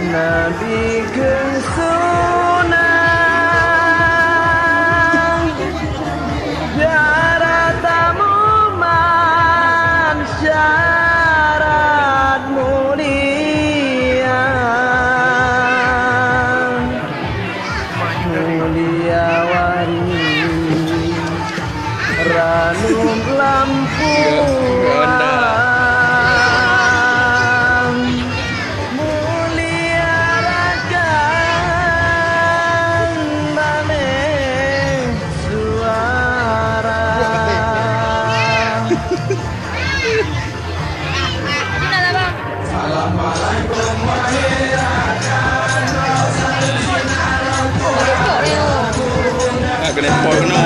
Nabi kesunang jaratamu man syarat mulia mulia wari ranum lampu kena pol kena.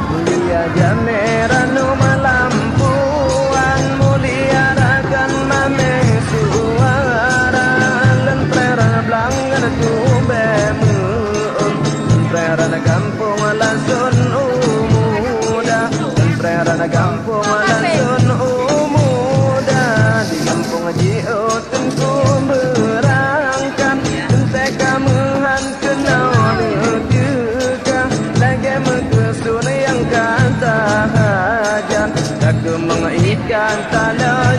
Mulia jameranu malampuan mulia rakan mame suara lentera blangan tubemu lentera kampung lasun umuda lentera kampung lasun umuda di kampung jiut tentu berangkat ente kamu han kenal juga lagi mengkesun yang kata hajan tak mengikan tanah